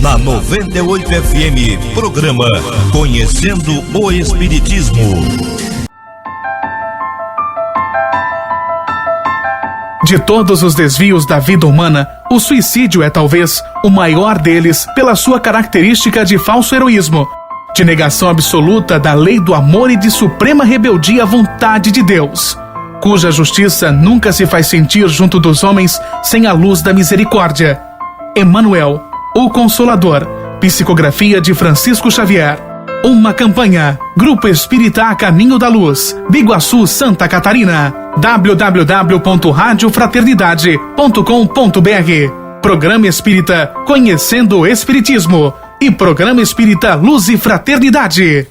Na 98 FM, programa Conhecendo o Espiritismo. De todos os desvios da vida humana, o suicídio é talvez o maior deles pela sua característica de falso heroísmo, de negação absoluta da lei do amor e de suprema rebeldia à vontade de Deus, cuja justiça nunca se faz sentir junto dos homens sem a luz da misericórdia. Emmanuel, o Consolador, psicografia de Francisco Xavier. Uma campanha, Grupo Espírita A Caminho da Luz, Biguaçu, Santa Catarina. www.radiofraternidade.com.br. Programa Espírita Conhecendo o Espiritismo e Programa Espírita Luz e Fraternidade.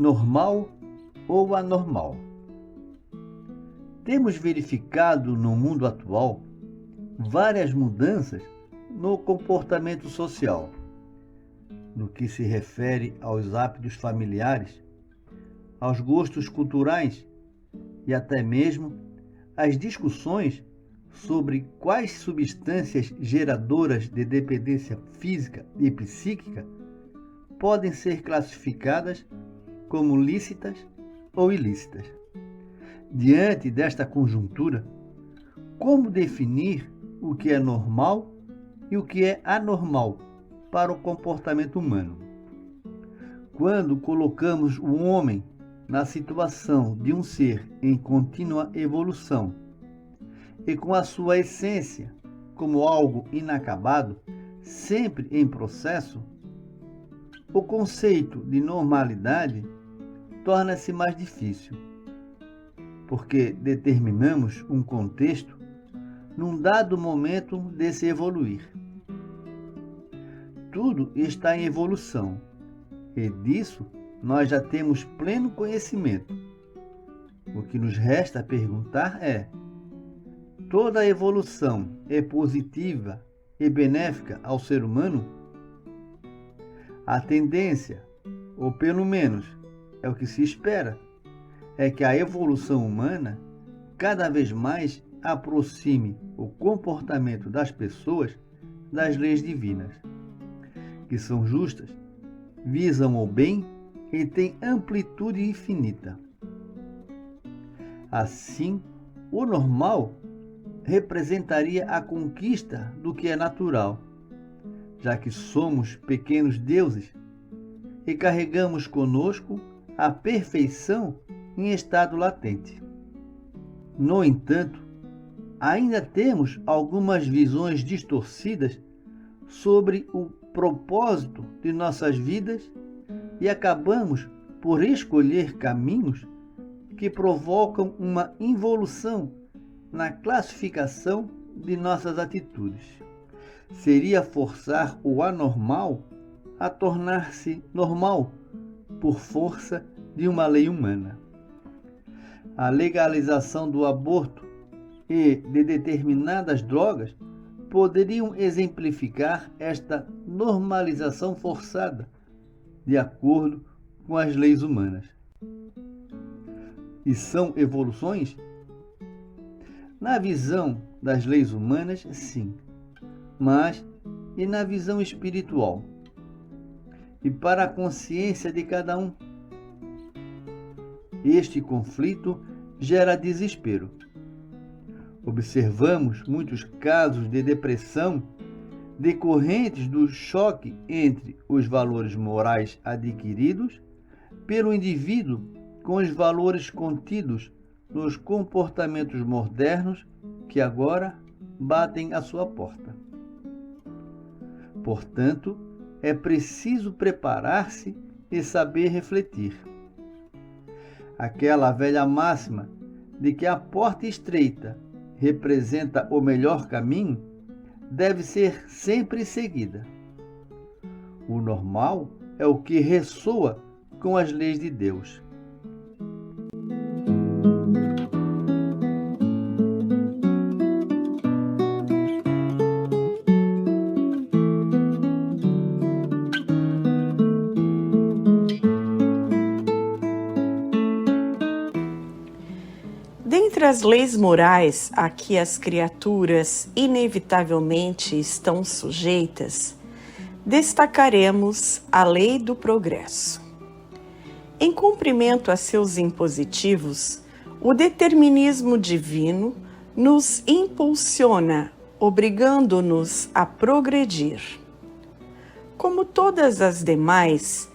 Normal ou anormal? Temos verificado no mundo atual várias mudanças no comportamento social, no que se refere aos hábitos familiares, aos gostos culturais e até mesmo às discussões sobre quais substâncias geradoras de dependência física e psíquica podem ser classificadas como lícitas ou ilícitas. Diante desta conjuntura, como definir o que é normal e o que é anormal para o comportamento humano? Quando colocamos o homem na situação de um ser em contínua evolução e com a sua essência como algo inacabado, sempre em processo, o conceito de normalidade torna-se mais difícil, porque determinamos um contexto num dado momento de se evoluir. Tudo está em evolução, e disso nós já temos pleno conhecimento. O que nos resta perguntar é: toda evolução é positiva e benéfica ao ser humano? A tendência, ou pelo menos é o que se espera, é que a evolução humana cada vez mais aproxime o comportamento das pessoas das leis divinas, que são justas, visam o bem e têm amplitude infinita. Assim, o normal representaria a conquista do que é natural, já que somos pequenos deuses e carregamos conosco a perfeição em estado latente. No entanto, ainda temos algumas visões distorcidas sobre o propósito de nossas vidas e acabamos por escolher caminhos que provocam uma involução na classificação de nossas atitudes. Seria forçar o anormal a tornar-se normal por força de uma lei humana. A legalização do aborto e de determinadas drogas poderiam exemplificar esta normalização forçada, de acordo com as leis humanas. E são evoluções? Na visão das leis humanas, sim, mas e na visão espiritual? E para a consciência de cada um? Este conflito gera desespero. Observamos muitos casos de depressão decorrentes do choque entre os valores morais adquiridos pelo indivíduo com os valores contidos nos comportamentos modernos que agora batem à sua porta. Portanto, é preciso preparar-se e saber refletir. Aquela velha máxima de que a porta estreita representa o melhor caminho deve ser sempre seguida. O normal é o que ressoa com as leis de Deus. Dentre as leis morais a que as criaturas inevitavelmente estão sujeitas, destacaremos a lei do progresso. Em cumprimento a seus impositivos, o determinismo divino nos impulsiona, obrigando-nos a progredir. Como todas as demais,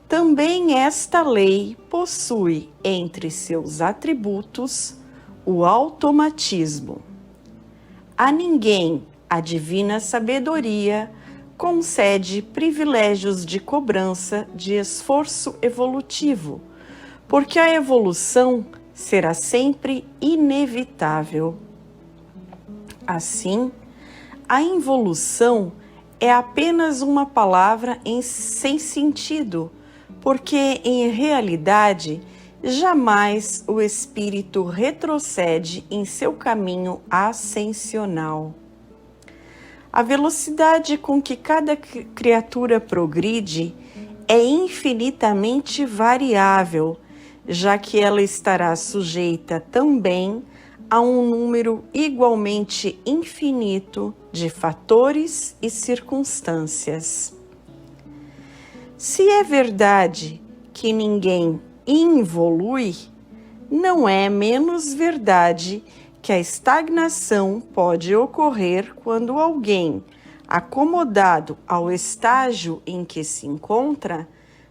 também esta lei possui entre seus atributos o automatismo. A ninguém a divina sabedoria concede privilégios de cobrança de esforço evolutivo, porque a evolução será sempre inevitável. Assim, a involução é apenas uma palavra sem sentido, porque, em realidade, jamais o espírito retrocede em seu caminho ascensional. A velocidade com que cada criatura progride é infinitamente variável, já que ela estará sujeita também a um número igualmente infinito de fatores e circunstâncias. Se é verdade que ninguém involui, não é menos verdade que a estagnação pode ocorrer quando alguém, acomodado ao estágio em que se encontra,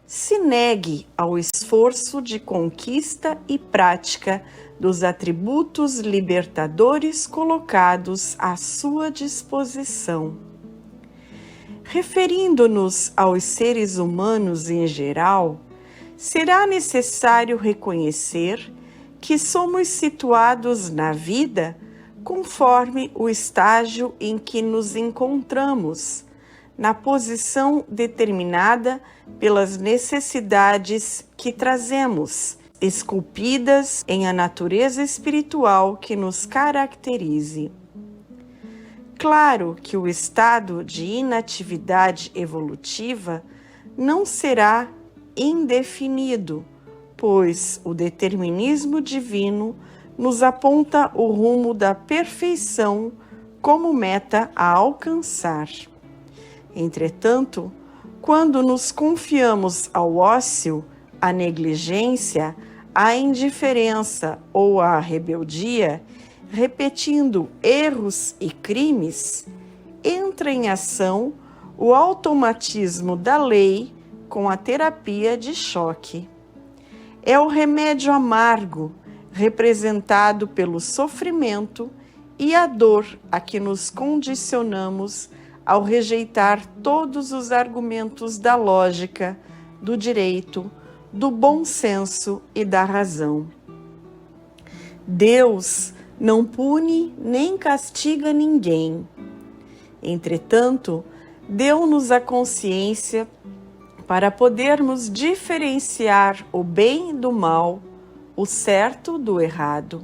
se negue ao esforço de conquista e prática dos atributos libertadores colocados à sua disposição. Referindo-nos aos seres humanos em geral, será necessário reconhecer que somos situados na vida conforme o estágio em que nos encontramos, na posição determinada pelas necessidades que trazemos, esculpidas em a natureza espiritual que nos caracterize. Claro que o estado de inatividade evolutiva não será indefinido, pois o determinismo divino nos aponta o rumo da perfeição como meta a alcançar. Entretanto, quando nos confiamos ao ócio, à negligência, à indiferença ou à rebeldia, repetindo erros e crimes, entra em ação o automatismo da lei com a terapia de choque. É o remédio amargo representado pelo sofrimento e a dor a que nos condicionamos ao rejeitar todos os argumentos da lógica, do direito, do bom senso e da razão. Deus não pune nem castiga ninguém. Entretanto, deu-nos a consciência para podermos diferenciar o bem do mal, o certo do errado.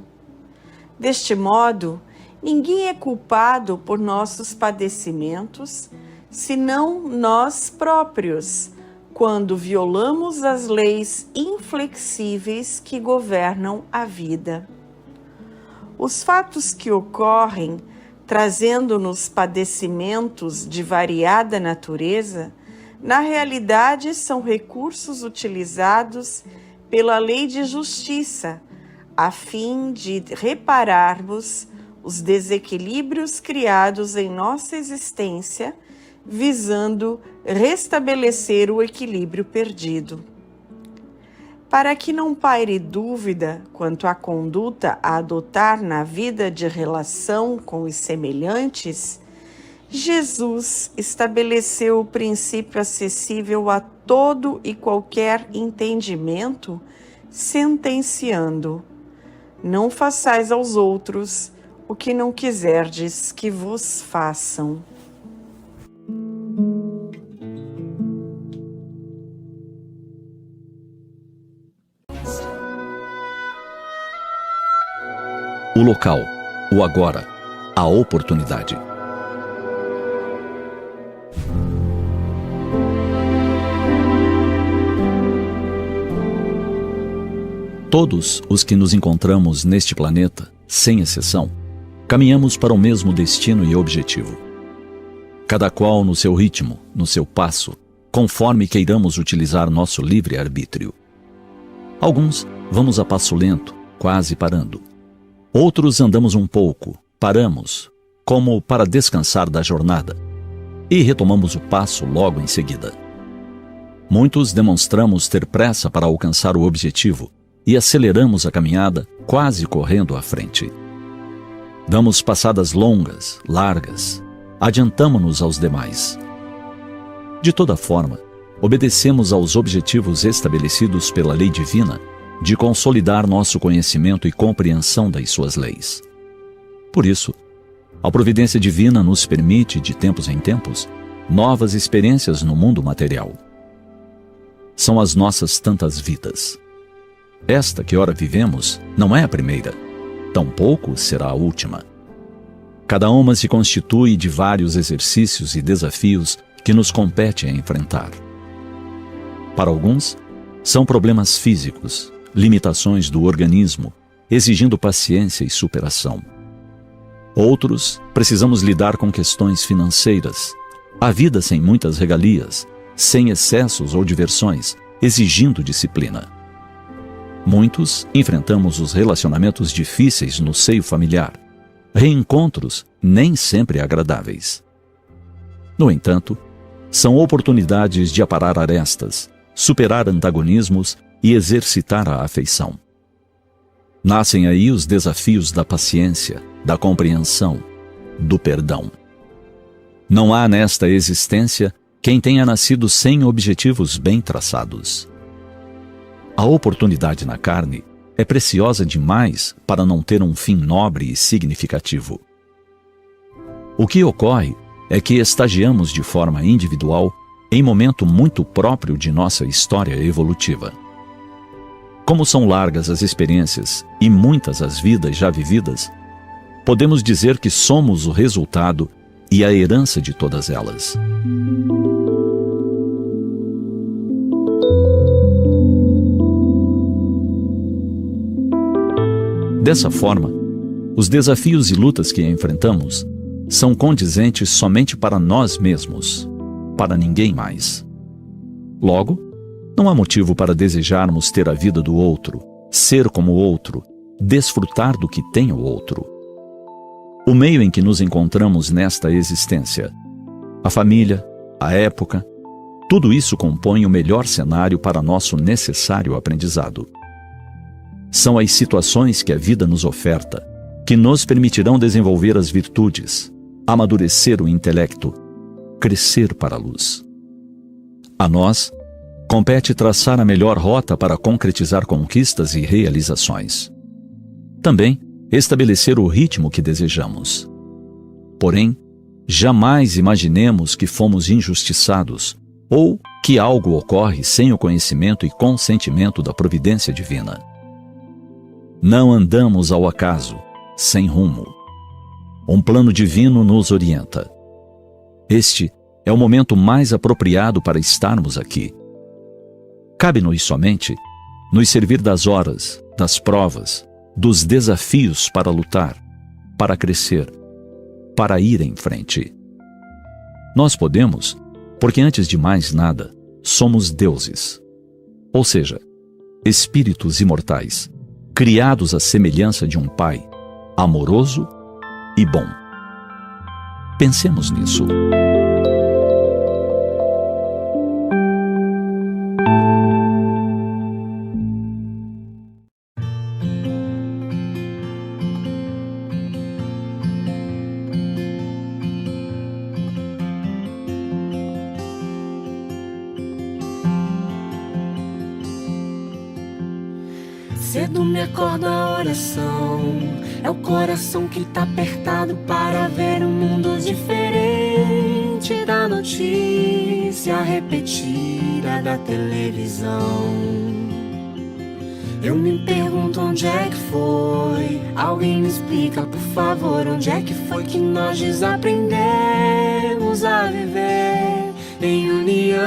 Deste modo, ninguém é culpado por nossos padecimentos, senão nós próprios, quando violamos as leis inflexíveis que governam a vida. Os fatos que ocorrem, trazendo-nos padecimentos de variada natureza, na realidade são recursos utilizados pela lei de justiça, a fim de repararmos os desequilíbrios criados em nossa existência, visando restabelecer o equilíbrio perdido. Para que não paire dúvida quanto à conduta a adotar na vida de relação com os semelhantes, Jesus estabeleceu o princípio acessível a todo e qualquer entendimento, sentenciando: não façais aos outros o que não quiserdes que vos façam. O local, o agora, a oportunidade. Todos os que nos encontramos neste planeta, sem exceção, caminhamos para o mesmo destino e objetivo. Cada qual no seu ritmo, no seu passo, conforme queiramos utilizar nosso livre-arbítrio. Alguns vamos a passo lento, quase parando. Outros andamos um pouco, paramos, como para descansar da jornada, e retomamos o passo logo em seguida. Muitos demonstramos ter pressa para alcançar o objetivo e aceleramos a caminhada, quase correndo à frente. Damos passadas longas, largas, adiantamo-nos aos demais. De toda forma, obedecemos aos objetivos estabelecidos pela lei divina de consolidar nosso conhecimento e compreensão das suas leis. Por isso, a providência divina nos permite, de tempos em tempos, novas experiências no mundo material. São as nossas tantas vidas. Esta que ora vivemos não é a primeira, tampouco será a última. Cada uma se constitui de vários exercícios e desafios que nos compete a enfrentar. Para alguns, são problemas físicos, limitações do organismo, exigindo paciência e superação. Outros, precisamos lidar com questões financeiras, a vida sem muitas regalias, sem excessos ou diversões, exigindo disciplina. Muitos enfrentamos os relacionamentos difíceis no seio familiar, reencontros nem sempre agradáveis. No entanto, são oportunidades de aparar arestas, superar antagonismos e exercitar a afeição. Nascem aí os desafios da paciência, da compreensão, do perdão. Não há nesta existência quem tenha nascido sem objetivos bem traçados. A oportunidade na carne é preciosa demais para não ter um fim nobre e significativo. O que ocorre é que estagiamos de forma individual em momento muito próprio de nossa história evolutiva. Como são largas as experiências e muitas as vidas já vividas, podemos dizer que somos o resultado e a herança de todas elas. Dessa forma, os desafios e lutas que enfrentamos são condizentes somente para nós mesmos, para ninguém mais. Logo, não há motivo para desejarmos ter a vida do outro, ser como o outro, desfrutar do que tem o outro. O meio em que nos encontramos nesta existência, a família, a época, tudo isso compõe o melhor cenário para nosso necessário aprendizado. São as situações que a vida nos oferta, que nos permitirão desenvolver as virtudes, amadurecer o intelecto, crescer para a luz. A nós, compete traçar a melhor rota para concretizar conquistas e realizações. Também, estabelecer o ritmo que desejamos. Porém, jamais imaginemos que fomos injustiçados ou que algo ocorre sem o conhecimento e consentimento da providência divina. Não andamos ao acaso, sem rumo. Um plano divino nos orienta. Este é o momento mais apropriado para estarmos aqui. Cabe-nos somente nos servir das horas, das provas, dos desafios para lutar, para crescer, para ir em frente. Nós podemos, porque antes de mais nada, somos deuses, ou seja, espíritos imortais, criados à semelhança de um Pai, amoroso e bom. Pensemos nisso. Cedo me acordo a oração, é o coração que tá apertado para ver um mundo diferente da notícia repetida da televisão. Eu me pergunto onde é que foi, alguém me explica por favor, onde é que foi que nós desaprendemos a viver em união.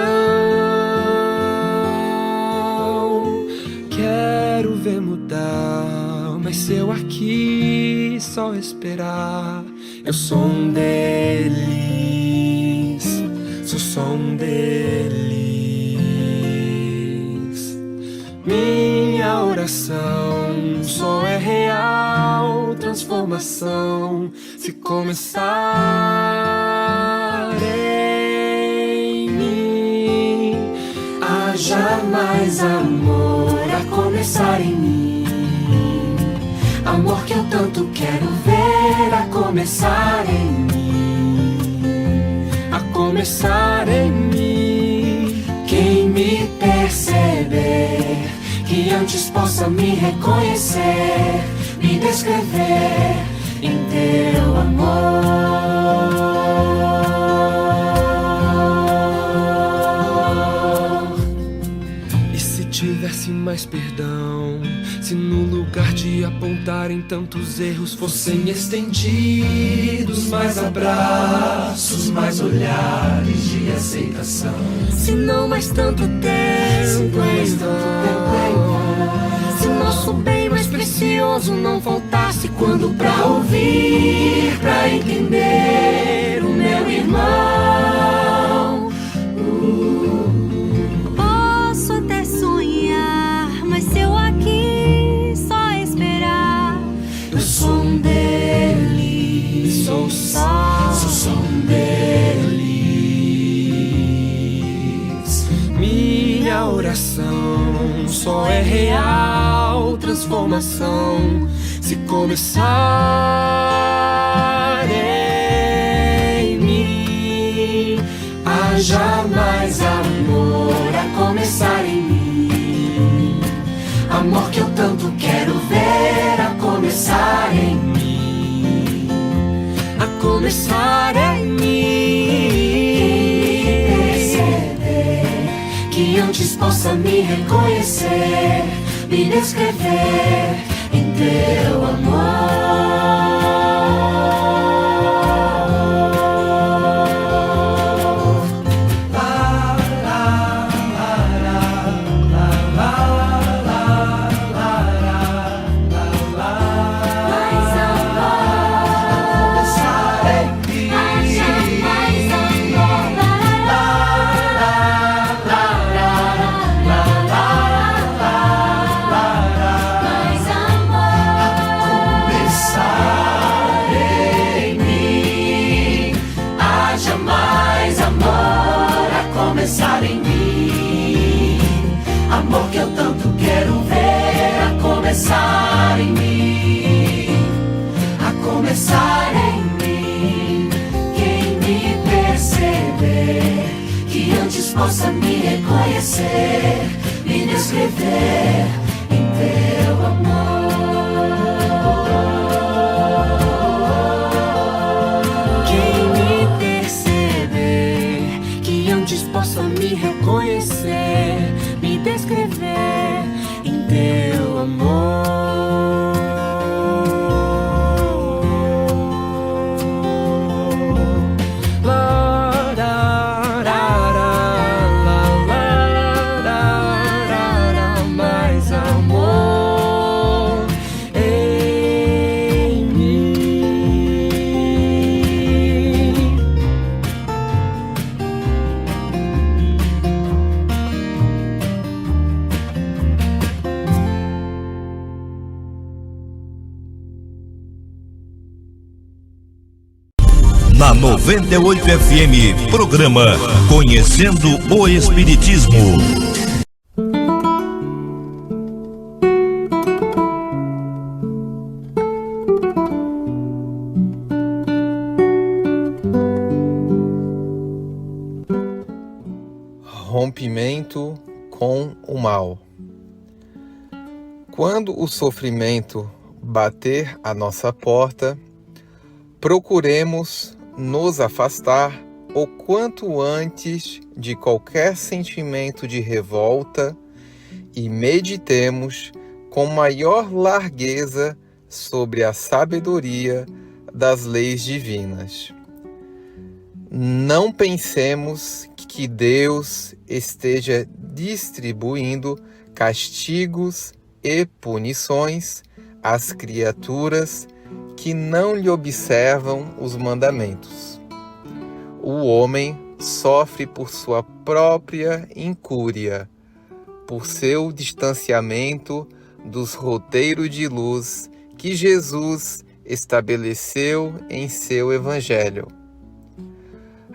Quero ver mudar, mas se eu aqui só esperar, eu sou um deles, sou só um deles. Minha oração só é real transformação se começar em mim. Haja mais amor a começar em mim, amor que eu tanto quero ver a começar em mim, a começar em mim. Quem me perceber, que antes possa me reconhecer, me descrever em teu amor. E se tivesse mais perdão, se no lugar de apontarem tantos erros fossem estendidos mais abraços, mais olhares de aceitação, se não mais tanto tempo em vão, se nosso bem mais precioso não faltasse quando pra ouvir, pra entender o meu irmão. Posso até sonhar, mas se eu aqui só esperar, Eu sou um deles, sou só um deles. Minha oração só é real transformação se começar em mim. Haja mais amor a começar em mim, amor que eu tanto quero ver a começar em mim, a começar em mim. Perceber que antes possa me reconhecer, me descrever em teu amor. começar em mim. Amor que eu tanto quero ver a começar em mim. A começar em mim. Quem me perceber, que antes possa me reconhecer, me descrever em teu amor. Quem me perceber, que antes possa me reconhecer, me descrever em teu amor. Mais amor em mim. Na 98 FM, programa Conhecendo o Espiritismo. Rompimento com o mal. Quando o sofrimento bater à nossa porta, procuremos nos afastar o quanto antes de qualquer sentimento de revolta e meditemos com maior largueza sobre a sabedoria das leis divinas. Não pensemos que Deus esteja distribuindo castigos e punições às criaturas que não lhe observam os mandamentos. O homem sofre por sua própria incúria, por seu distanciamento dos roteiros de luz que Jesus estabeleceu em seu Evangelho.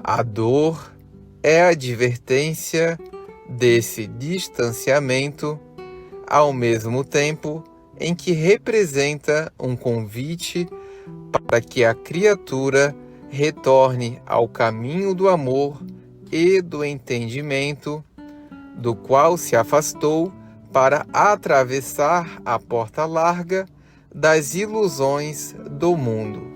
A dor é a advertência desse distanciamento, ao mesmo tempo em que representa um convite para que a criatura retorne ao caminho do amor e do entendimento, do qual se afastou para atravessar a porta larga das ilusões do mundo.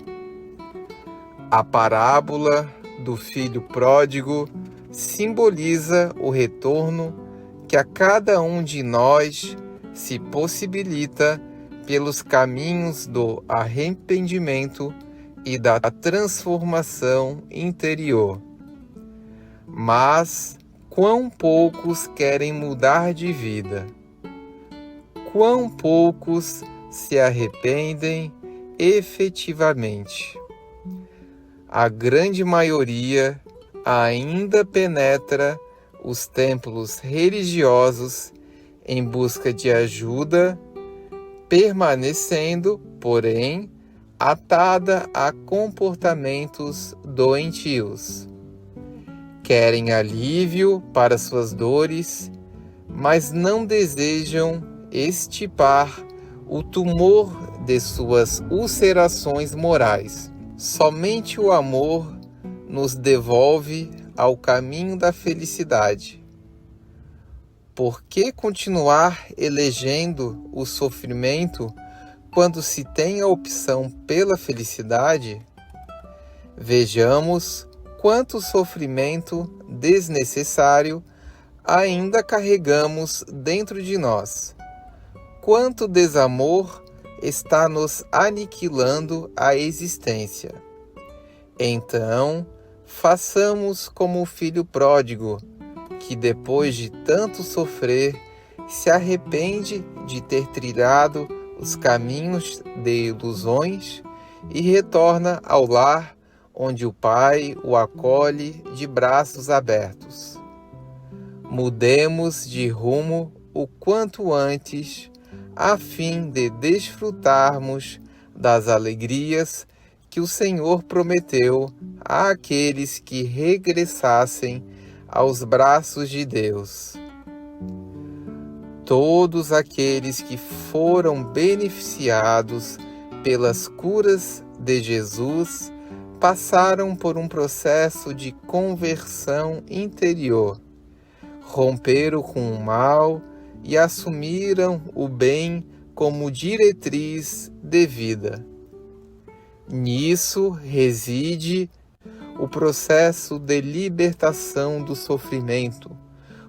A parábola do filho pródigo simboliza o retorno que a cada um de nós se possibilita pelos caminhos do arrependimento e da transformação interior. Mas quão poucos querem mudar de vida? Quão poucos se arrependem efetivamente? A grande maioria ainda penetra os templos religiosos em busca de ajuda, permanecendo, porém, atada a comportamentos doentios. Querem alívio para suas dores, mas não desejam extirpar o tumor de suas ulcerações morais. Somente o amor nos devolve ao caminho da felicidade. Por que continuar elegendo o sofrimento quando se tem a opção pela felicidade? Vejamos quanto sofrimento desnecessário ainda carregamos dentro de nós. Quanto desamor está nos aniquilando a existência. Então, façamos como o filho pródigo, que depois de tanto sofrer, se arrepende de ter trilhado os caminhos de ilusões e retorna ao lar onde o Pai o acolhe de braços abertos. Mudemos de rumo o quanto antes, a fim de desfrutarmos das alegrias que o Senhor prometeu àqueles que regressassem aos braços de Deus. Todos aqueles que foram beneficiados pelas curas de Jesus passaram por um processo de conversão interior, romperam com o mal e assumiram o bem como diretriz de vida. Nisso reside o processo de libertação do sofrimento,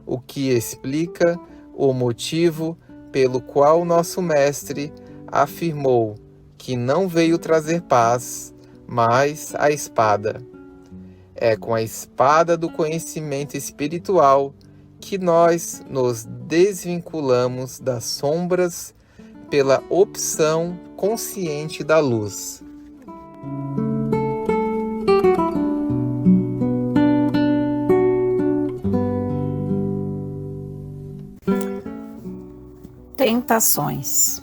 o que explica o motivo pelo qual nosso Mestre afirmou que não veio trazer paz, mas a espada. É com a espada do conhecimento espiritual que nós nos desvinculamos das sombras pela opção consciente da luz. Tentações.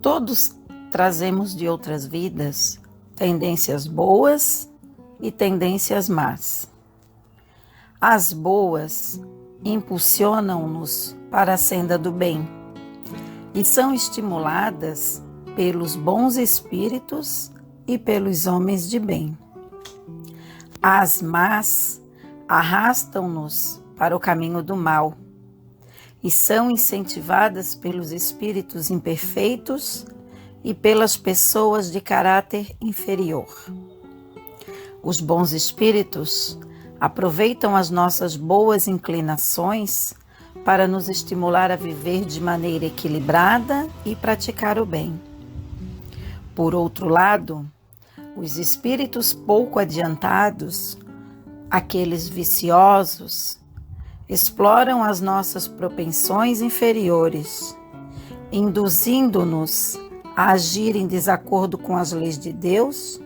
Todos trazemos de outras vidas tendências boas e tendências más. As boas impulsionam-nos para a senda do bem e são estimuladas pelos bons espíritos e pelos homens de bem. As más arrastam-nos para o caminho do mal e são incentivadas pelos espíritos imperfeitos e pelas pessoas de caráter inferior. Os bons espíritos aproveitam as nossas boas inclinações para nos estimular a viver de maneira equilibrada e praticar o bem. Por outro lado, os espíritos pouco adiantados, aqueles viciosos, exploram as nossas propensões inferiores, induzindo-nos a agir em desacordo com as leis de Deus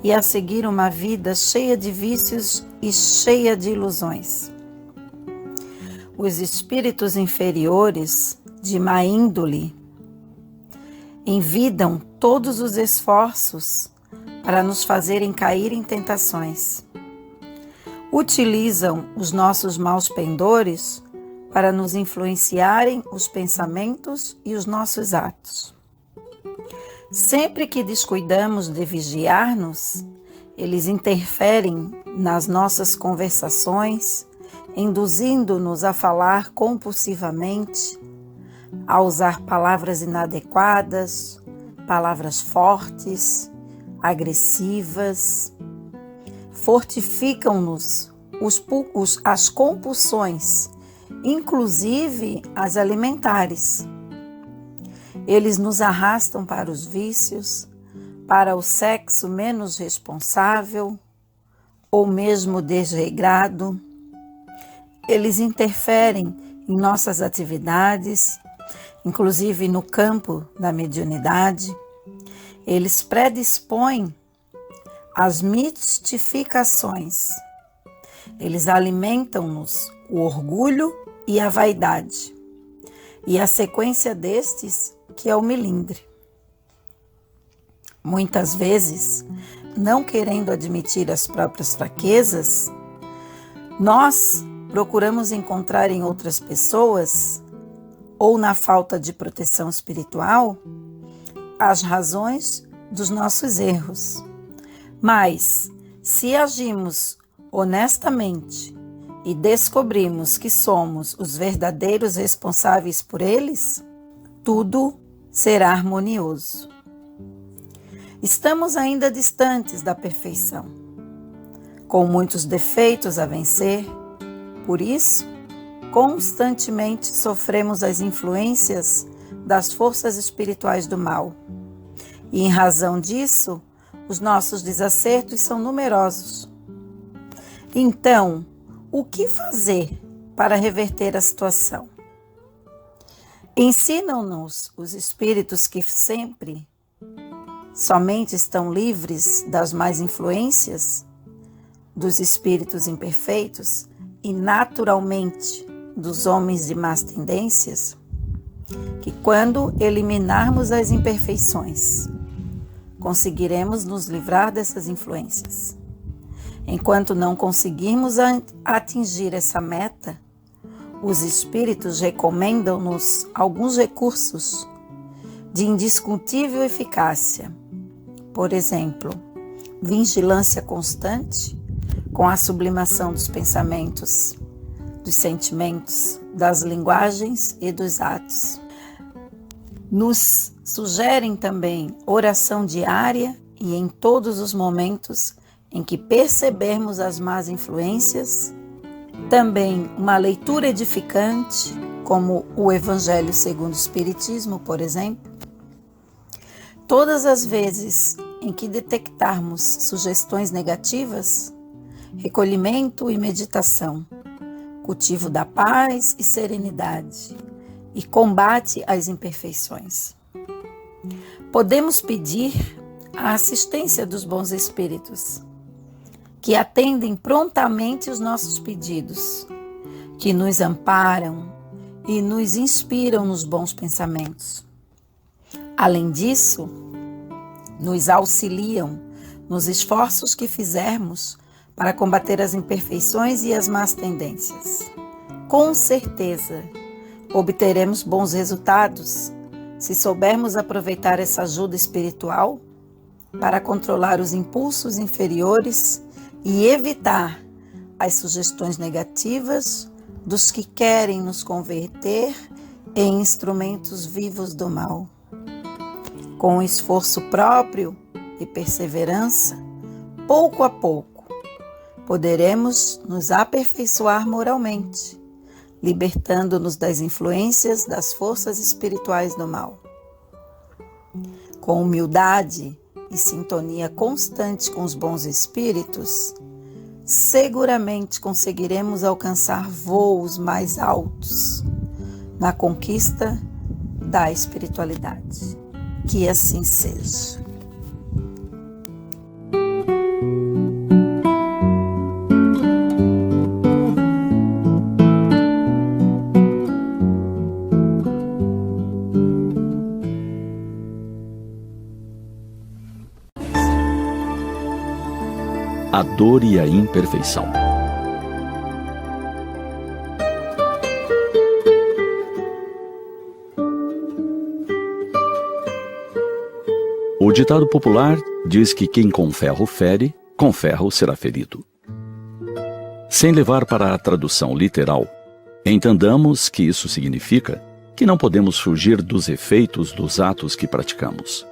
e a seguir uma vida cheia de vícios e cheia de ilusões. Os espíritos inferiores, de má índole, envidam todos os esforços para nos fazerem cair em tentações. Utilizam os nossos maus pendores para nos influenciarem os pensamentos e os nossos atos. Sempre que descuidamos de vigiar-nos, eles interferem nas nossas conversações, induzindo-nos a falar compulsivamente, a usar palavras inadequadas, palavras fortes, agressivas. Fortificam-nos as compulsões, inclusive as alimentares. Eles nos arrastam para os vícios, para o sexo menos responsável ou mesmo desregrado. Eles interferem em nossas atividades, inclusive no campo da mediunidade. Eles predispõem as mistificações. Eles alimentam-nos o orgulho e a vaidade. E a sequência destes que é o melindre. Muitas vezes, não querendo admitir as próprias fraquezas, nós procuramos encontrar em outras pessoas, ou na falta de proteção espiritual, as razões dos nossos erros. Mas, se agimos honestamente e descobrimos que somos os verdadeiros responsáveis por eles, tudo será harmonioso. Estamos ainda distantes da perfeição, com muitos defeitos a vencer, por isso, constantemente sofremos as influências das forças espirituais do mal. E em razão disso, os nossos desacertos são numerosos. Então, o que fazer para reverter a situação? Ensinam-nos os espíritos que sempre somente estão livres das más influências dos espíritos imperfeitos e naturalmente dos homens de más tendências, que quando eliminarmos as imperfeições, conseguiremos nos livrar dessas influências. Enquanto não conseguirmos atingir essa meta, os espíritos recomendam-nos alguns recursos de indiscutível eficácia. Por exemplo, vigilância constante com a sublimação dos pensamentos, dos sentimentos, das linguagens e dos atos. Nos sugerem também oração diária e em todos os momentos em que percebermos as más influências, também uma leitura edificante, como o Evangelho segundo o Espiritismo, por exemplo. Todas as vezes em que detectarmos sugestões negativas, recolhimento e meditação, cultivo da paz e serenidade e combate às imperfeições. Podemos pedir a assistência dos bons espíritos, que atendem prontamente os nossos pedidos, que nos amparam e nos inspiram nos bons pensamentos. Além disso, nos auxiliam nos esforços que fizermos para combater as imperfeições e as más tendências. Com certeza, obteremos bons resultados se soubermos aproveitar essa ajuda espiritual para controlar os impulsos inferiores e evitar as sugestões negativas dos que querem nos converter em instrumentos vivos do mal. Com esforço próprio e perseverança, pouco a pouco, poderemos nos aperfeiçoar moralmente, libertando-nos das influências das forças espirituais do mal. Com humildade e sintonia constante com os bons espíritos, seguramente conseguiremos alcançar voos mais altos na conquista da espiritualidade. Que assim seja. A dor e a imperfeição. O ditado popular diz que quem com ferro fere, com ferro será ferido. Sem levar para a tradução literal, entendamos que isso significa que não podemos fugir dos efeitos dos atos que praticamos.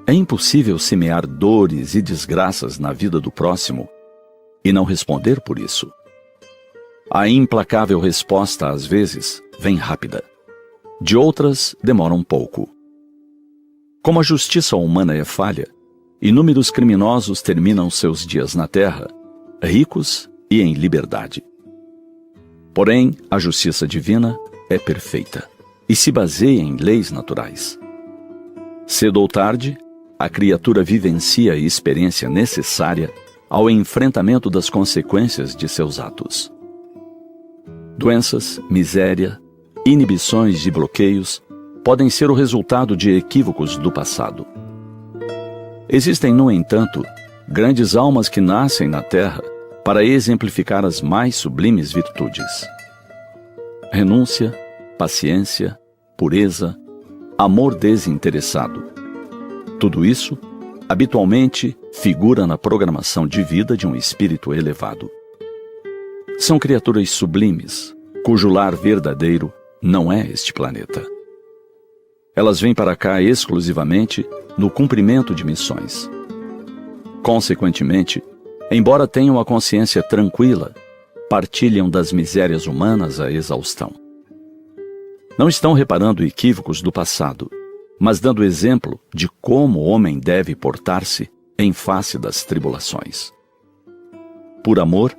É impossível semear dores e desgraças na vida do próximo e não responder por isso. A implacável resposta, às vezes, vem rápida. De outras, demora um pouco. Como a justiça humana é falha, inúmeros criminosos terminam seus dias na terra, ricos e em liberdade. Porém, a justiça divina é perfeita e se baseia em leis naturais. Cedo ou tarde, a criatura vivencia a experiência necessária ao enfrentamento das consequências de seus atos. Doenças, miséria, inibições e bloqueios podem ser o resultado de equívocos do passado. Existem, no entanto, grandes almas que nascem na Terra para exemplificar as mais sublimes virtudes. Renúncia, paciência, pureza, amor desinteressado. Tudo isso, habitualmente, figura na programação de vida de um espírito elevado. São criaturas sublimes, cujo lar verdadeiro não é este planeta. Elas vêm para cá exclusivamente no cumprimento de missões. Consequentemente, embora tenham a consciência tranquila, partilham das misérias humanas à exaustão. Não estão reparando equívocos do passado, mas dando exemplo de como o homem deve portar-se em face das tribulações. Por amor,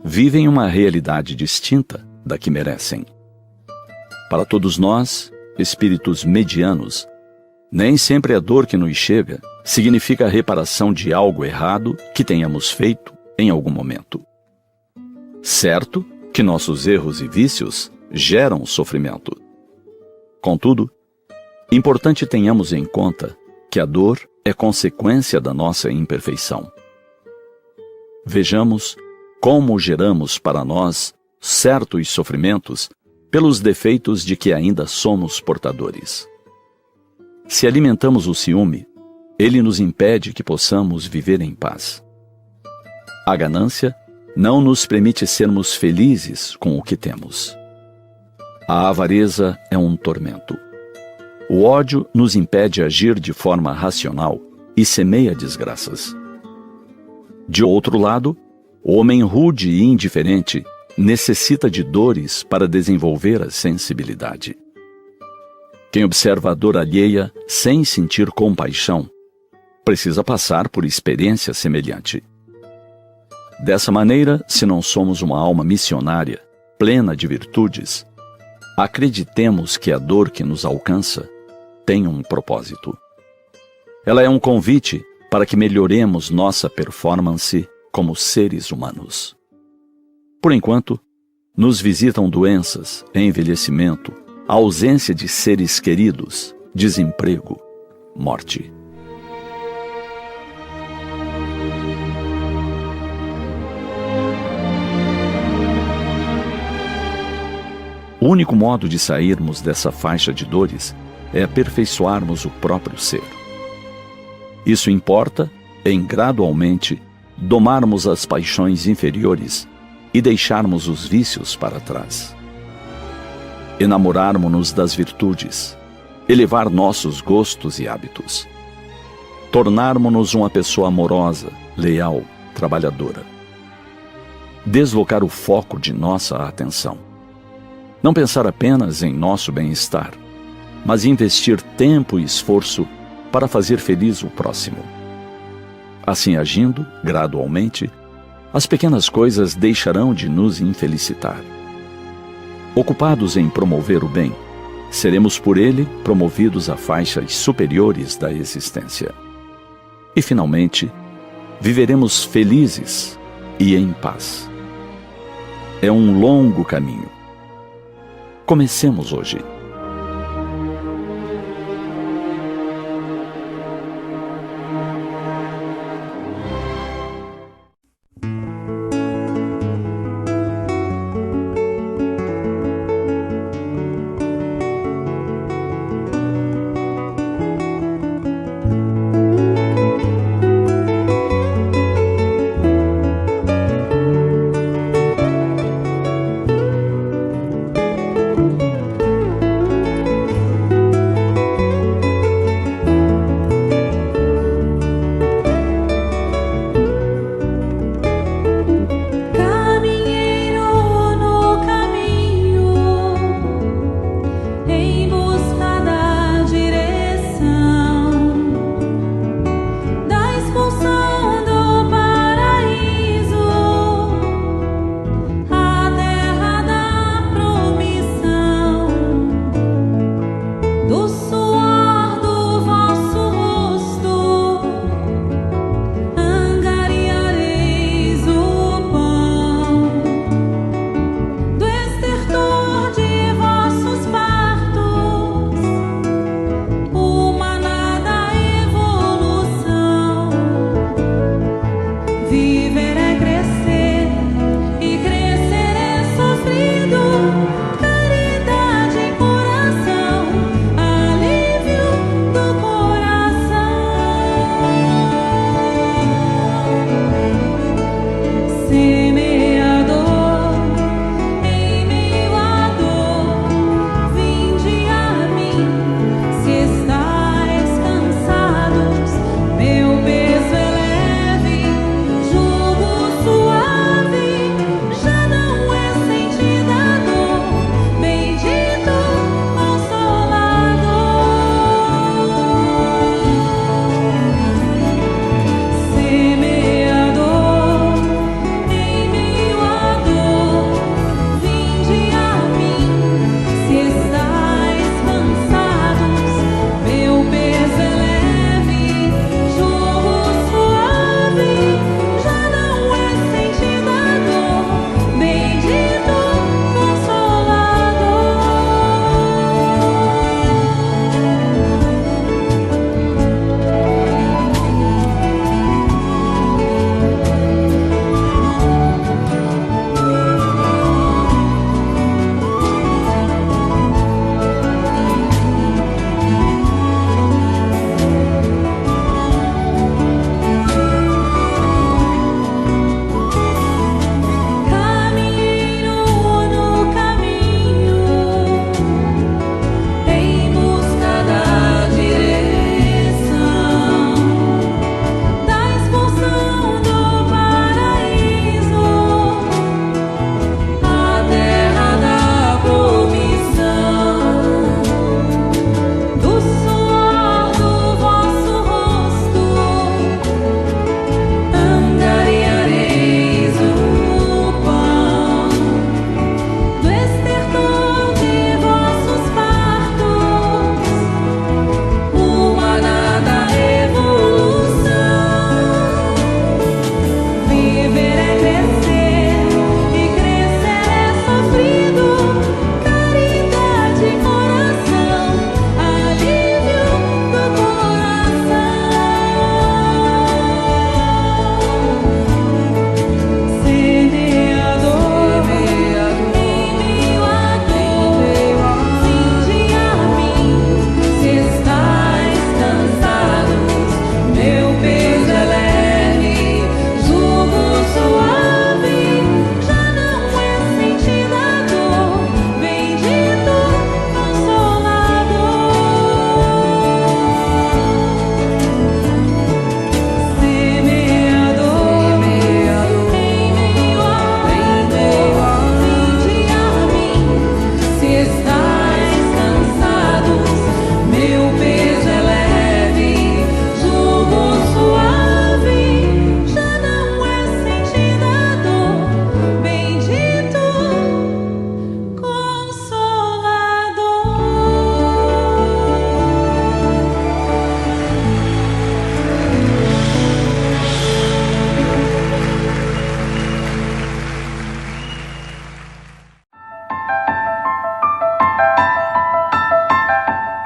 vivem uma realidade distinta da que merecem. Para todos nós, espíritos medianos, nem sempre a dor que nos chega significa a reparação de algo errado que tenhamos feito em algum momento. Certo que nossos erros e vícios geram sofrimento. Contudo, importante tenhamos em conta que a dor é consequência da nossa imperfeição. vejamos como geramos para nós certos sofrimentos pelos defeitos de que ainda somos portadores. Se alimentamos o ciúme, ele nos impede que possamos viver em paz. A ganância não nos permite sermos felizes com o que temos. A avareza é um tormento. O ódio nos impede agir de forma racional e semeia desgraças. De outro lado, o homem rude e indiferente necessita de dores para desenvolver a sensibilidade. Quem observa a dor alheia sem sentir compaixão precisa passar por experiência semelhante. Dessa maneira, se não somos uma alma missionária, plena de virtudes, acreditemos que a dor que nos alcança tem um propósito. Ela é um convite para que melhoremos nossa performance como seres humanos. Por enquanto, nos visitam doenças, envelhecimento, ausência de seres queridos, desemprego, morte. O único modo de sairmos dessa faixa de dores é aperfeiçoarmos o próprio ser. Isso importa em gradualmente domarmos as paixões inferiores e deixarmos os vícios para trás. Enamorarmos-nos das virtudes, elevar nossos gostos e hábitos. Tornarmos-nos uma pessoa amorosa, leal, trabalhadora. Deslocar o foco de nossa atenção. Não pensar apenas em nosso bem-estar, mas investir tempo e esforço para fazer feliz o próximo. Assim agindo, gradualmente, as pequenas coisas deixarão de nos infelicitar. Ocupados em promover o bem, seremos por ele promovidos a faixas superiores da existência. E, finalmente, viveremos felizes e em paz. É um longo caminho. Comecemos hoje.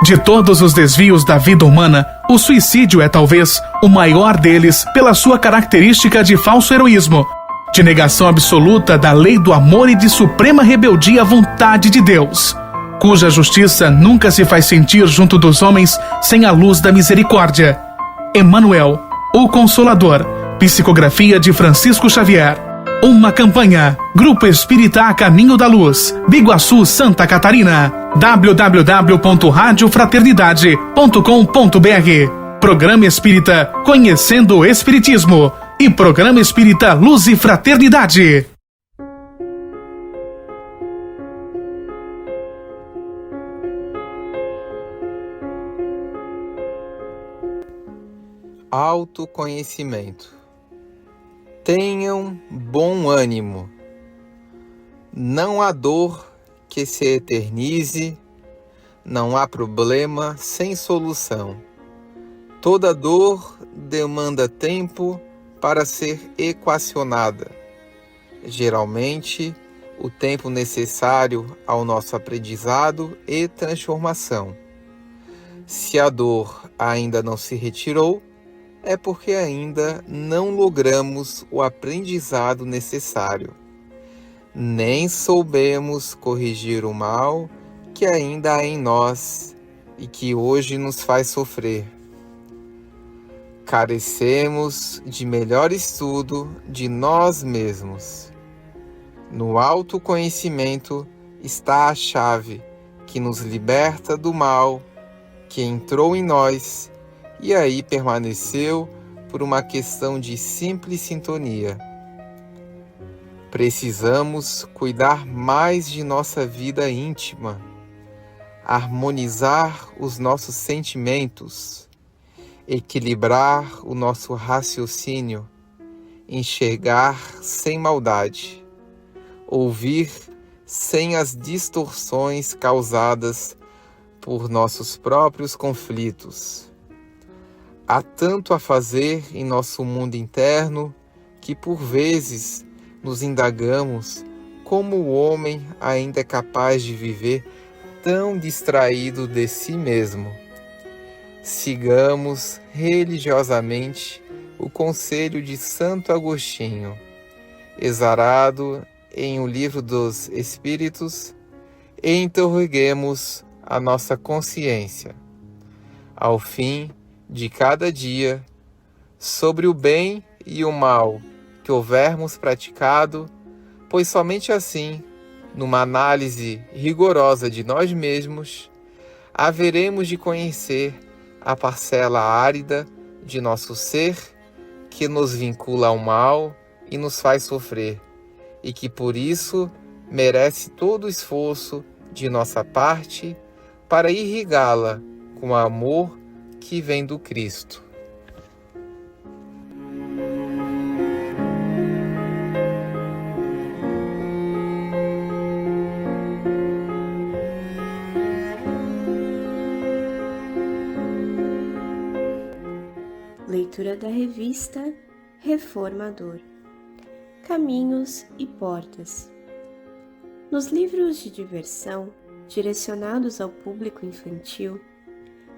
De todos os desvios da vida humana, o suicídio é talvez o maior deles pela sua característica de falso heroísmo, de negação absoluta da lei do amor e de suprema rebeldia à vontade de Deus, cuja justiça nunca se faz sentir junto dos homens sem a luz da misericórdia. Emmanuel, o Consolador, psicografia de Francisco Xavier. Uma campanha, Grupo Espírita A Caminho da Luz, Biguaçu, Santa Catarina. www.radiofraternidade.com.br. Programa Espírita Conhecendo o Espiritismo e Programa Espírita Luz e Fraternidade. Autoconhecimento. Tenham bom ânimo. Não há dor que se eternize, não há problema sem solução. Toda dor demanda tempo para ser equacionada. Geralmente, o tempo necessário ao nosso aprendizado e transformação. Se a dor ainda não se retirou, é porque ainda não logramos o aprendizado necessário. Nem soubemos corrigir o mal que ainda há em nós e que hoje nos faz sofrer. Carecemos de melhor estudo de nós mesmos. No autoconhecimento está a chave que nos liberta do mal que entrou em nós e aí permaneceu por uma questão de simples sintonia. Precisamos cuidar mais de nossa vida íntima, harmonizar os nossos sentimentos, equilibrar o nosso raciocínio, enxergar sem maldade, ouvir sem as distorções causadas por nossos próprios conflitos. Há tanto a fazer em nosso mundo interno que, por vezes, nos indagamos como o homem ainda é capaz de viver tão distraído de si mesmo. Sigamos religiosamente o conselho de Santo Agostinho, exarado em O Livro dos Espíritos, e interroguemos a nossa consciência, ao fim de cada dia, sobre o bem e o mal que houvermos praticado, pois somente assim, numa análise rigorosa de nós mesmos, haveremos de conhecer a parcela árida de nosso ser que nos vincula ao mal e nos faz sofrer, e que por isso merece todo o esforço de nossa parte para irrigá-la com amor que vem do Cristo. Leitura da revista Reformador. Caminhos e portas. Nos livros de diversão, direcionados ao público infantil,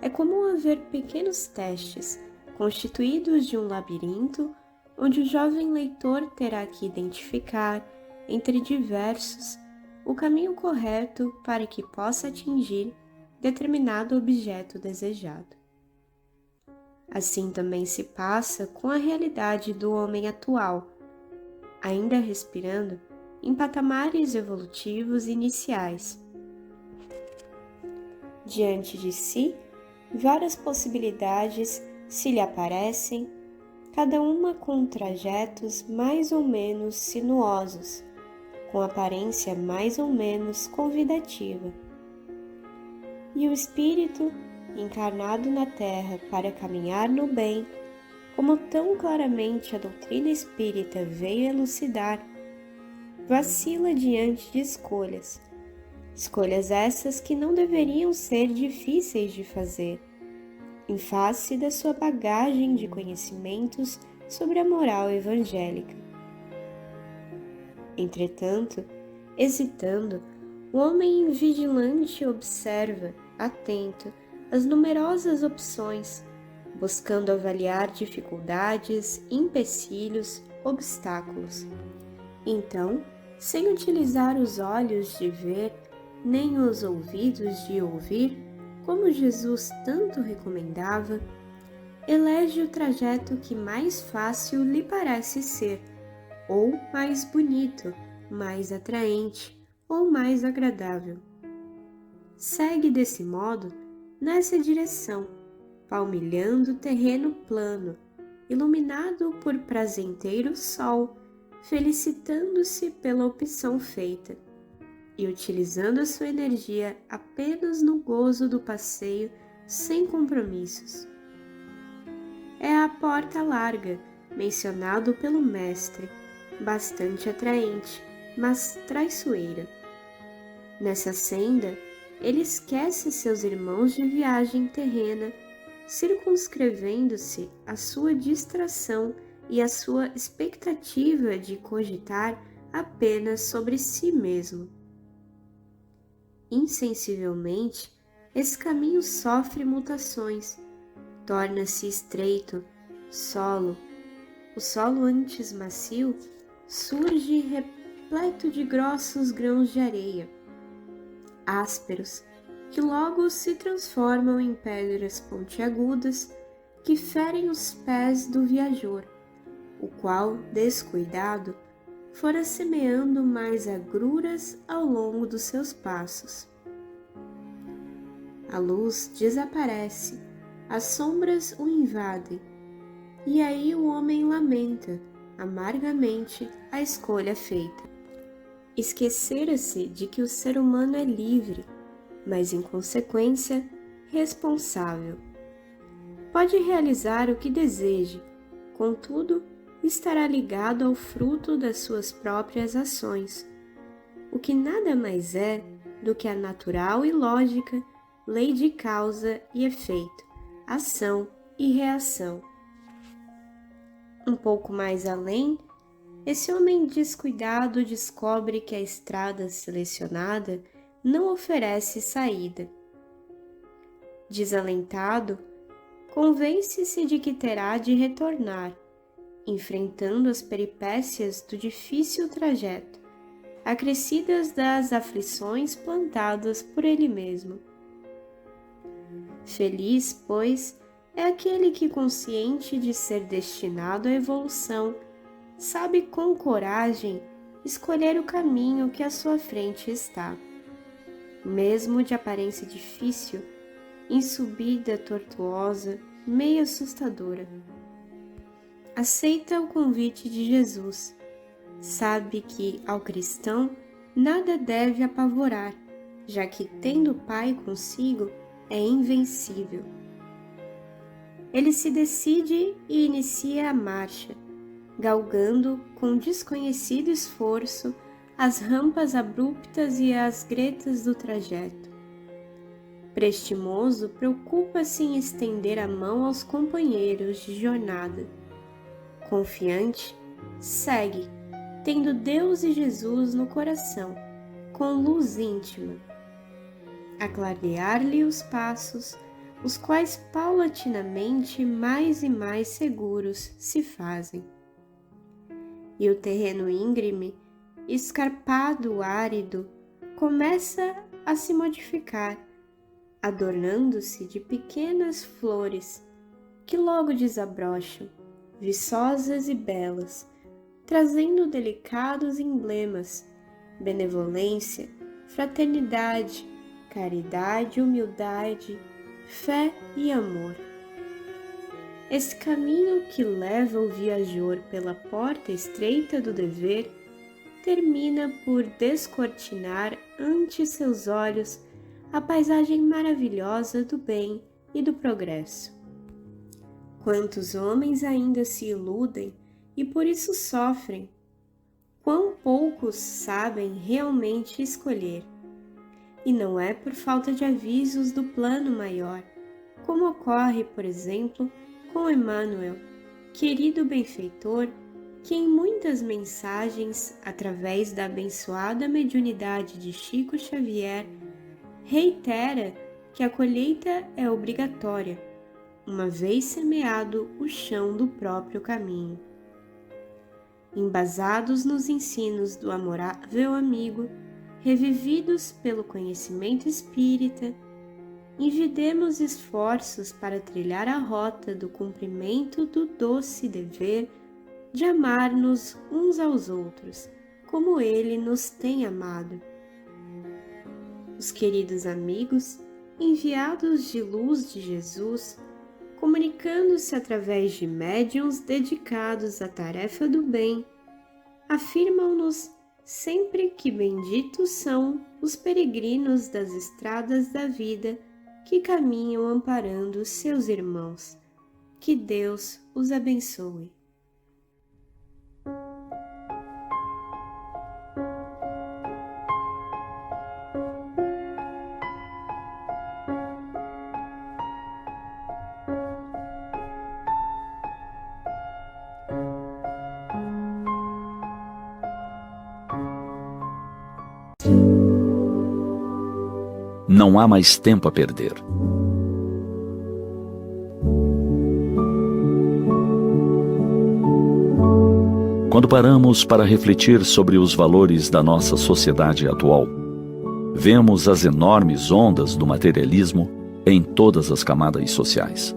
é comum haver pequenos testes, constituídos de um labirinto, onde o jovem leitor terá que identificar, entre diversos, o caminho correto para que possa atingir determinado objeto desejado. Assim também se passa com a realidade do homem atual, ainda respirando em patamares evolutivos iniciais. Diante de si, várias possibilidades se lhe aparecem, cada uma com trajetos mais ou menos sinuosos, com aparência mais ou menos convidativa. E o espírito, encarnado na Terra para caminhar no bem, como tão claramente a doutrina espírita veio elucidar, vacila diante de escolhas essas que não deveriam ser difíceis de fazer, em face da sua bagagem de conhecimentos sobre a moral evangélica. Entretanto, hesitando, o homem vigilante observa, atento, as numerosas opções, buscando avaliar dificuldades, empecilhos, obstáculos. Então, sem utilizar os olhos de ver, nem os ouvidos de ouvir, como Jesus tanto recomendava, elege o trajeto que mais fácil lhe parece ser, ou mais bonito, mais atraente ou mais agradável. Segue desse modo nessa direção, palmilhando o terreno plano, iluminado por prazenteiro sol, felicitando-se pela opção feita e utilizando a sua energia apenas no gozo do passeio sem compromissos. É a porta larga, mencionado pelo mestre, bastante atraente, mas traiçoeira. Nessa senda, ele esquece seus irmãos de viagem terrena, circunscrevendo-se à sua distração e à sua expectativa de cogitar apenas sobre si mesmo. Insensivelmente, esse caminho sofre mutações, torna-se estreito, solo. O solo antes macio surge repleto de grossos grãos de areia, ásperos, que logo se transformam em pedras pontiagudas que ferem os pés do viajor, o qual, descuidado, fora semeando mais agruras ao longo dos seus passos. A luz desaparece, as sombras o invadem, e aí o homem lamenta amargamente a escolha feita. Esquecera-se de que o ser humano é livre, mas em consequência responsável. Pode realizar o que deseje, contudo, estará ligado ao fruto das suas próprias ações, o que nada mais é do que a natural e lógica lei de causa e efeito, ação e reação. Um pouco mais além, esse homem descuidado descobre que a estrada selecionada não oferece saída. Desalentado, convence-se de que terá de retornar, enfrentando as peripécias do difícil trajeto, acrescidas das aflições plantadas por ele mesmo. Feliz, pois, é aquele que, consciente de ser destinado à evolução, sabe com coragem escolher o caminho que à sua frente está. Mesmo de aparência difícil, em subida tortuosa, meio assustadora. Aceita o convite de Jesus. Sabe que, ao cristão, nada deve apavorar, já que, tendo o Pai consigo, é invencível. Ele se decide e inicia a marcha, galgando com desconhecido esforço as rampas abruptas e as gretas do trajeto. Prestimoso, preocupa-se em estender a mão aos companheiros de jornada. Confiante, segue, tendo Deus e Jesus no coração, com luz íntima. A clarear-lhe os passos, os quais paulatinamente mais e mais seguros se fazem. E o terreno íngreme, escarpado, árido, começa a se modificar, adornando-se de pequenas flores que logo desabrocham, viçosas e belas, trazendo delicados emblemas, benevolência, fraternidade, caridade, humildade, fé e amor. Esse caminho que leva o viajor pela porta estreita do dever termina por descortinar ante seus olhos a paisagem maravilhosa do bem e do progresso. Quantos homens ainda se iludem e por isso sofrem? Quão poucos sabem realmente escolher? E não é por falta de avisos do plano maior, como ocorre, por exemplo, com Emmanuel, querido benfeitor, que em muitas mensagens, através da abençoada mediunidade de Chico Xavier, reitera que a colheita é obrigatória, uma vez semeado o chão do próprio caminho. Embasados nos ensinos do amorável amigo, revividos pelo conhecimento espírita, envidemos esforços para trilhar a rota do cumprimento do doce dever de amar-nos uns aos outros, como Ele nos tem amado. Os queridos amigos, enviados de luz de Jesus, comunicando-se através de médiuns dedicados à tarefa do bem, afirmam-nos sempre que benditos são os peregrinos das estradas da vida que caminham amparando seus irmãos. Que Deus os abençoe. Não há mais tempo a perder. Quando paramos para refletir sobre os valores da nossa sociedade atual, vemos as enormes ondas do materialismo em todas as camadas sociais.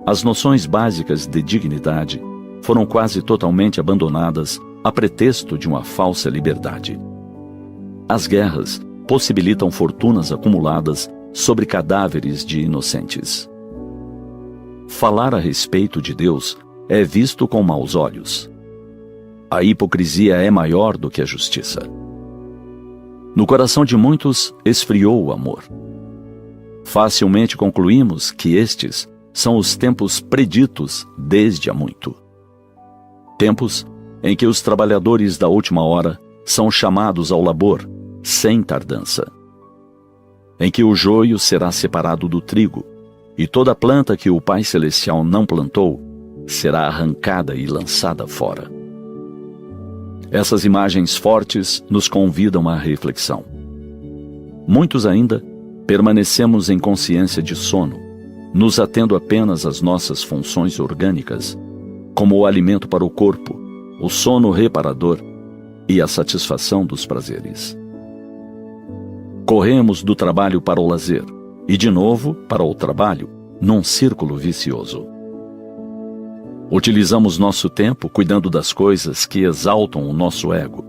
As noções básicas de dignidade foram quase totalmente abandonadas a pretexto de uma falsa liberdade. As guerras possibilitam fortunas acumuladas sobre cadáveres de inocentes. Falar a respeito de Deus é visto com maus olhos. A hipocrisia é maior do que a justiça. No coração de muitos esfriou o amor. Facilmente concluímos que estes são os tempos preditos desde há muito. Tempos em que os trabalhadores da última hora são chamados ao labor sem tardança. Em que o joio será separado do trigo, e toda planta que o Pai Celestial não plantou será arrancada e lançada fora. Essas imagens fortes nos convidam à reflexão. Muitos ainda permanecemos em consciência de sono, nos atendo apenas às nossas funções orgânicas, como o alimento para o corpo, o sono reparador e a satisfação dos prazeres. Corremos do trabalho para o lazer, e de novo para o trabalho, num círculo vicioso. Utilizamos nosso tempo cuidando das coisas que exaltam o nosso ego,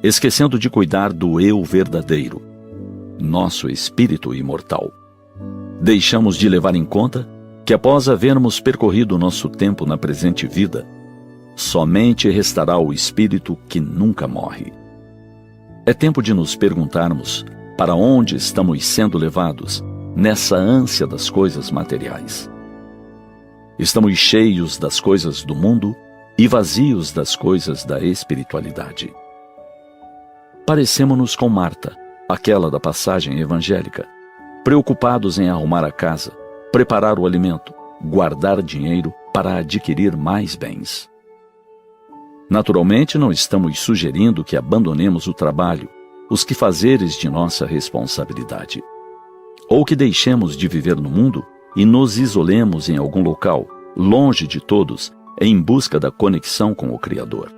esquecendo de cuidar do eu verdadeiro, nosso espírito imortal. Deixamos de levar em conta que após havermos percorrido nosso tempo na presente vida, somente restará o espírito que nunca morre. É tempo de nos perguntarmos para onde estamos sendo levados nessa ânsia das coisas materiais. Estamos cheios das coisas do mundo e vazios das coisas da espiritualidade. Parecemos-nos com Marta, aquela da passagem evangélica, preocupados em arrumar a casa, preparar o alimento, guardar dinheiro para adquirir mais bens. Naturalmente, não estamos sugerindo que abandonemos o trabalho, os quefazeres de nossa responsabilidade, ou que deixemos de viver no mundo e nos isolemos em algum local, longe de todos, em busca da conexão com o Criador.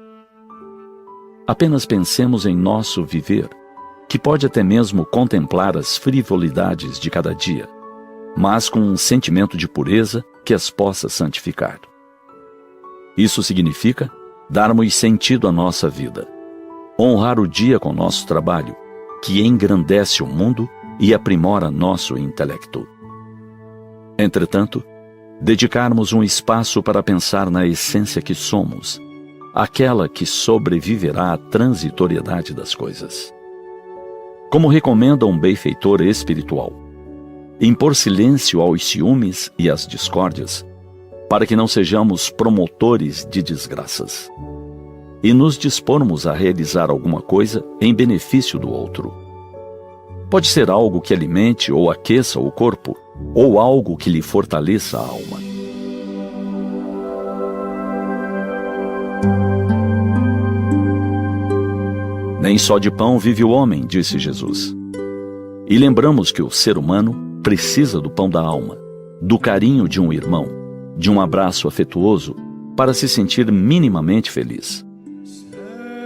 Apenas pensemos em nosso viver, que pode até mesmo contemplar as frivolidades de cada dia, mas com um sentimento de pureza que as possa santificar. Isso significa darmos sentido à nossa vida, honrar o dia com nosso trabalho, que engrandece o mundo e aprimora nosso intelecto. Entretanto, dedicarmos um espaço para pensar na essência que somos, aquela que sobreviverá à transitoriedade das coisas. Como recomenda um benfeitor espiritual, impor silêncio aos ciúmes e às discórdias, para que não sejamos promotores de desgraças, e nos dispormos a realizar alguma coisa em benefício do outro. Pode ser algo que alimente ou aqueça o corpo, ou algo que lhe fortaleça a alma. Nem só de pão vive o homem, disse Jesus. E lembramos que o ser humano precisa do pão da alma, do carinho de um irmão, de um abraço afetuoso para se sentir minimamente feliz.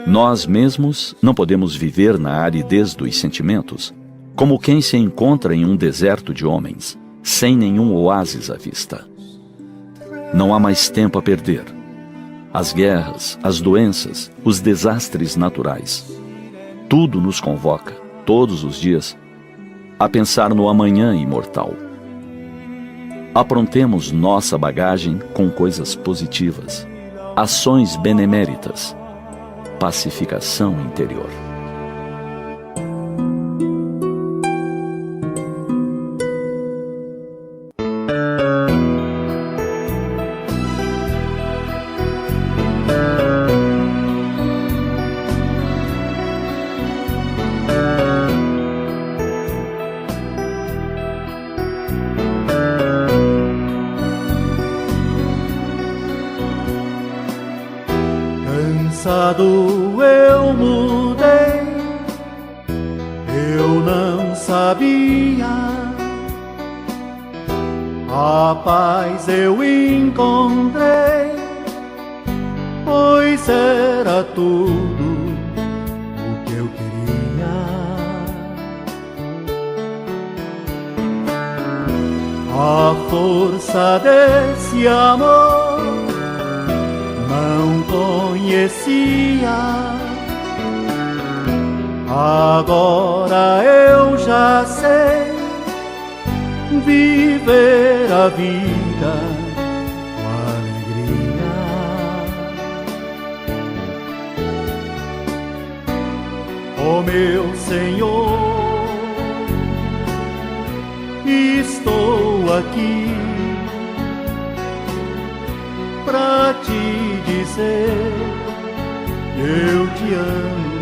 Nós mesmos não podemos viver na aridez dos sentimentos, como quem se encontra em um deserto de homens, sem nenhum oásis à vista. Não há mais tempo a perder. As guerras, as doenças, os desastres naturais, tudo nos convoca, todos os dias, a pensar no amanhã imortal. Aprontemos nossa bagagem com coisas positivas, ações beneméritas, pacificação interior. Cansado eu mudei, eu não sabia. A paz eu encontrei, pois era tudo o que eu queria. A força desse amor não conhecia, agora eu já sei viver a vida com alegria. Ó meu Senhor, estou aqui pra te dizer que eu te amo.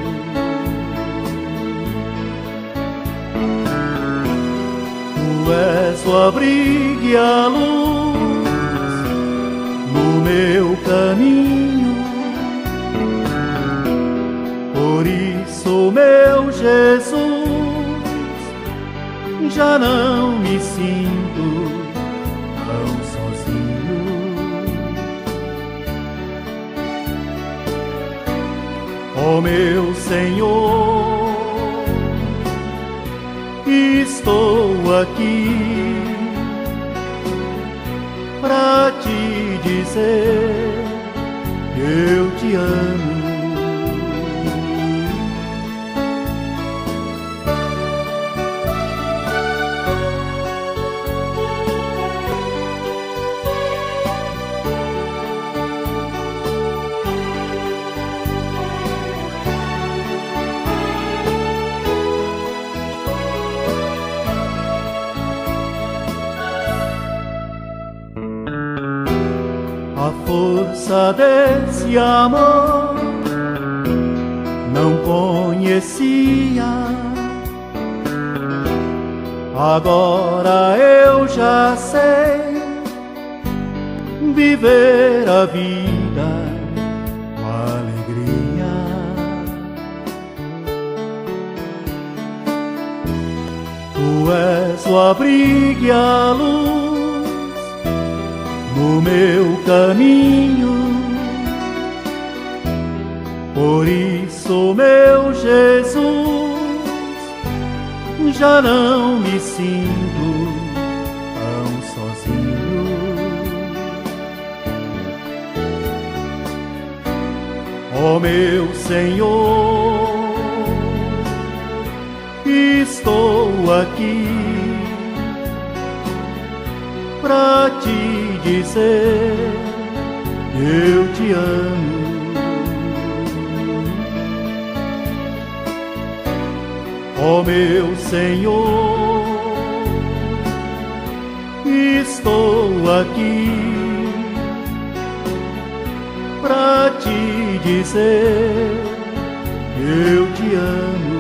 Tu és o abrigo e a luz no meu caminho. Por isso, meu Jesus, já não me sinto tão sozinho. Ó meu Senhor, estou aqui pra te dizer que eu te amo. A força desse amor não conhecia, agora eu já sei viver a vida com alegria. Tu és o abrigo e a luz no meu caminho. Por isso, meu Jesus, já não me sinto tão sozinho. Ó meu Senhor, estou aqui pra te dizer que eu te amo. Ó meu Senhor, estou aqui pra te dizer que eu te amo.